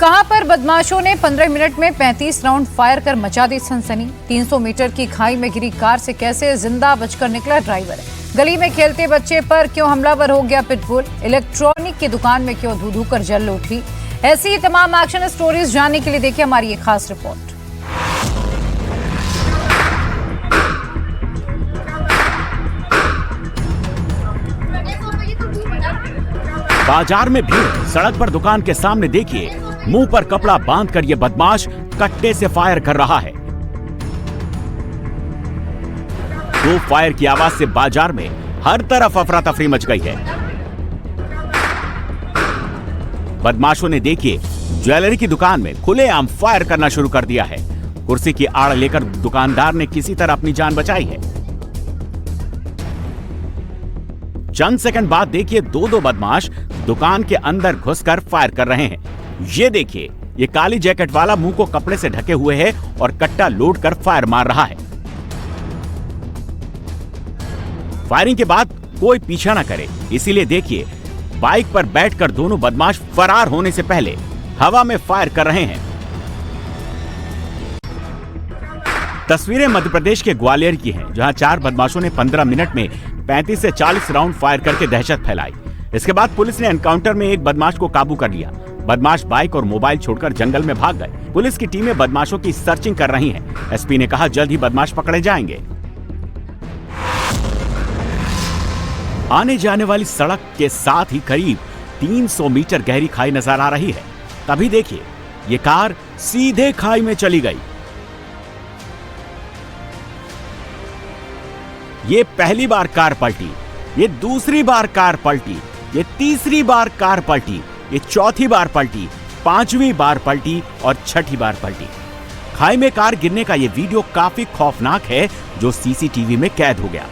कहां पर बदमाशों ने 15 मिनट में 35 राउंड फायर कर मचा दी सनसनी। 300 मीटर की खाई में गिरी कार से कैसे जिंदा बचकर निकला ड्राइवर। गली में खेलते बच्चे पर क्यों हमलावर हो गया पिटबुल। इलेक्ट्रॉनिक की दुकान में क्यों धू धू कर जल उठी। ऐसी ही तमाम एक्शन स्टोरीज जानने के लिए देखिए हमारी ये खास रिपोर्ट। बाजार में भीड़, सड़क पर दुकान के सामने देखिए मुंह पर कपड़ा बांधकर ये बदमाश कट्टे से फायर कर रहा है। दो फायर की आवाज से बाजार में हर तरफ अफरा तफरी मच गई है। बदमाशों ने देखिए ज्वेलरी की दुकान में खुलेआम फायर करना शुरू कर दिया है। कुर्सी की आड़ लेकर दुकानदार ने किसी तरह अपनी जान बचाई है। चंद सेकंड बाद देखिए दो बदमाश दुकान के अंदर घुसकर फायर कर रहे हैं। ये देखिए ये काली जैकेट वाला मुंह को कपड़े से ढके हुए है और कट्टा लोड कर फायर मार रहा है। फायरिंग के बाद कोई पीछा ना करे, इसीलिए देखिए बाइक पर बैठकर दोनों बदमाश फरार होने से पहले हवा में फायर कर रहे हैं। तस्वीरें मध्य प्रदेश के ग्वालियर की हैं, जहां 4 बदमाशों ने 15 मिनट में 35 से 40 राउंड फायर करके दहशत फैलाई। इसके बाद पुलिस ने एनकाउंटर में एक बदमाश को काबू कर लिया। बदमाश बाइक और मोबाइल छोड़कर जंगल में भाग गए। पुलिस की टीमें बदमाशों की सर्चिंग कर रही हैं। एसपी ने कहा जल्द ही बदमाश पकड़े जाएंगे। आने जाने वाली सड़क के साथ ही करीब 300 मीटर गहरी खाई नजर आ रही है। तभी देखिए ये कार सीधे खाई में चली गई। ये पहली बार कार पलटी, ये दूसरी बार कार पलटी, ये तीसरी बार कार पलटी, ये चौथी बार पलटी, 5वीं बार पलटी और 6ठी बार पलटी। खाई में कार गिरने का ये वीडियो काफी खौफनाक है, जो सीसीटीवी में कैद हो गया।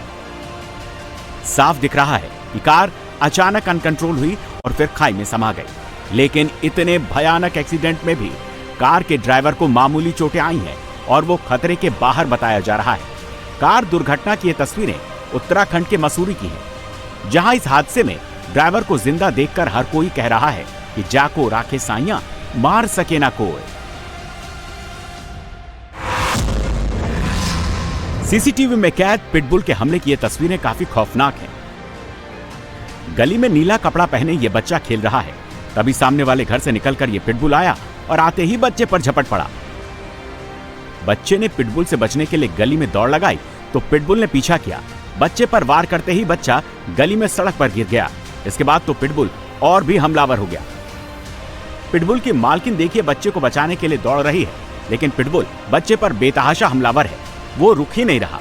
साफ दिख रहा है कि कार अचानक अनकंट्रोल हुई और फिर खाई में समा गई। लेकिन इतने भयानक एक्सीडेंट में भी कार के ड्राइवर को मामूली चोटें आई हैं और वो खतरे के बाहर बताया जा रहा है। कार दुर्घटना की ये तस्वीरें उत्तराखंड के मसूरी की हैं, जहां इस हादसे में ड्राइवर को जिंदा देखकर हर कोई कह रहा है कि जाको राखे साइयां, मार सके ना कोई। सीसीटीवी में कैद पिटबुल के हमले की ये तस्वीरें काफी खौफनाक हैं। गली में नीला कपड़ा पहने ये बच्चा खेल रहा है। तभी सामने वाले घर से निकलकर ये पिटबुल आया और आते ही बच्चे पर झपट पड़ा। बच्चे ने पिटबुल से बचने के लिए गली में दौड़ लगाई तो पिटबुल ने पीछा किया। बच्चे पर वार करते ही बच्चा गली में सड़क पर गिर गया। इसके बाद तो पिटबुल और भी हमलावर हो गया। पिटबुल की मालकिन देखिए बच्चे को बचाने के लिए दौड़ रही है, लेकिन पिटबुल बच्चे पर बेतहाशा हमलावर है, वो रुक ही नहीं रहा।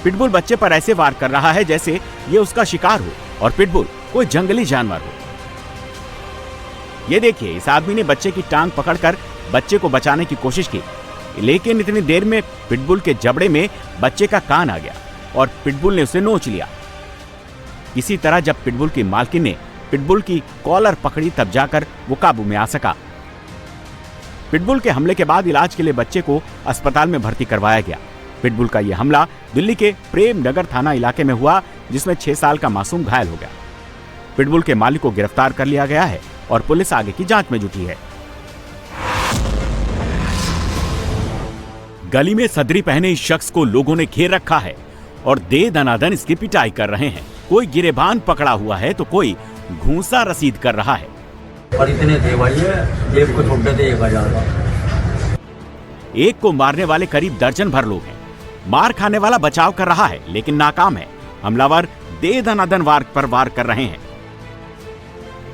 पिटबुल बच्चे पर ऐसे वार कर रहा है जैसे ये उसका शिकार हो और पिटबुल कोई जंगली जानवर हो। ये देखिए इस आदमी ने बच्चे की टांग पकड़कर बच्चे को बचाने की कोशिश की, लेकिन इतनी देर में पिटबुल के जबड़े में बच्चे का कान आ गया और पिटबुल ने उसे नोच लिया। इसी तरह जब पिटबुल की मालकिन ने पिटबुल की कॉलर पकड़ी तब जाकर वो काबू में आ सका। पिटबुल के हमले के बाद इलाज के लिए बच्चे को अस्पताल में भर्ती करवाया गया। पिटबुल का यह हमला दिल्ली के प्रेम नगर थाना इलाके में हुआ, जिसमें 6 साल का मासूम घायल हो गया। पिटबुल के मालिक को गिरफ्तार कर लिया गया है और पुलिस आगे की जांच में जुटी है। गली में सदरी पहने इस शख्स को लोगों ने घेर रखा है और दे दनादन इसकी पिटाई कर रहे हैं। कोई गिरेबान पकड़ा हुआ है तो कोई घूंसा रसीद कर रहा है। और इतने थे भाई, एक को छोड़ दे 1000। एक को मारने वाले करीब दर्जन भर लोग हैं। मार खाने वाला बचाव कर रहा है लेकिन नाकाम है। हमलावर दे दनादन वार पर वार कर रहे हैं।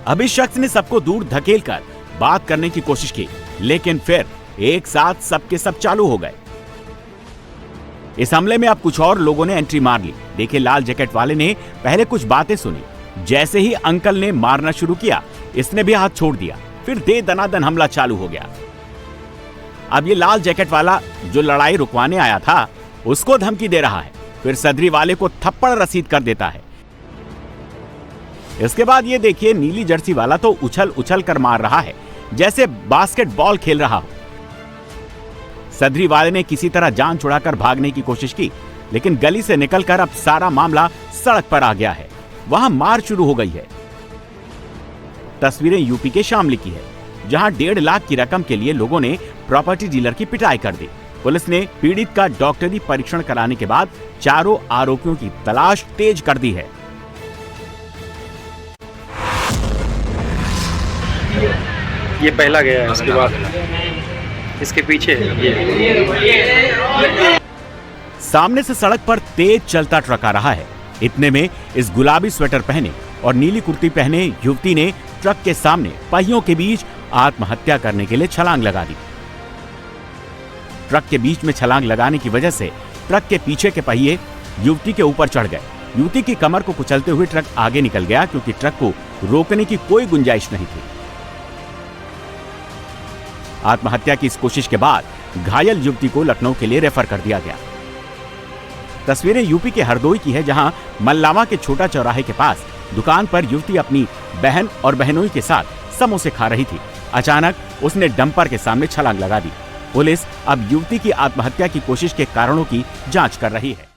अब इस शख्स ने सबको दूर धकेल कर बात करने की कोशिश की, लेकिन फिर एक साथ सबके सब चालू हो गए। इस हमले में अब कुछ और लोगों ने एंट्री मार ली। देखिए लाल जैकेट वाले ने पहले कुछ बातें सुनी, जैसे ही अंकल ने मारना शुरू किया इसने भी हाथ छोड़ दिया, फिर दे दनादन हमला चालू हो गया। अब ये लाल जैकेट वाला जो लड़ाई रुकवाने आया था उसको धमकी दे रहा है, फिर सदरी वाले को थप्पड़ रसीद कर देता है। इसके बाद ये देखिए नीली जर्सी वाला तो उछल उछल कर मार रहा है जैसे बास्केटबॉल खेल रहा हो। सदरी वाले ने किसी तरह जान छुड़ाकर भागने की कोशिश की, लेकिन गली से निकलकर अब सारा मामला सड़क पर आ गया है। वहां मार शुरू हो गई है। तस्वीरें यूपी के शामली की है, जहां 1.5 लाख की रकम के लिए लोगों ने प्रॉपर्टी डीलर की पिटाई कर दी। पुलिस ने पीड़ित का डॉक्टरी परीक्षण कराने के बाद चारों आरोपियों की तलाश तेज कर दी है। ये पहला गया है, इसके बाद इसके पीछे सामने से सड़क पर तेज चलता ट्रक आ रहा है। इतने में इस गुलाबी स्वेटर पहने और नीली कुर्ती पहने युवती ने ट्रक के सामने पहियों के बीच आत्महत्या करने के लिए छलांग लगा दी। ट्रक के बीच में छलांग लगाने की वजह से ट्रक के पीछे के पहिए युवती के ऊपर चढ़ गए। युवती की कमर को कुचलते हुए ट्रक आगे निकल गया, क्योंकि ट्रक को रोकने की कोई गुंजाइश नहीं थी। आत्महत्या की इस कोशिश के बाद घायल युवती को लखनऊ के लिए रेफर कर दिया गया। तस्वीरें यूपी के हरदोई की है, जहां मल्लावा के छोटा चौराहे के पास दुकान पर युवती अपनी बहन और बहनोई के साथ समोसे खा रही थी। अचानक उसने डंपर के सामने छलांग लगा दी। पुलिस अब युवती की आत्महत्या की कोशिश के कारणों की जांच कर रही है।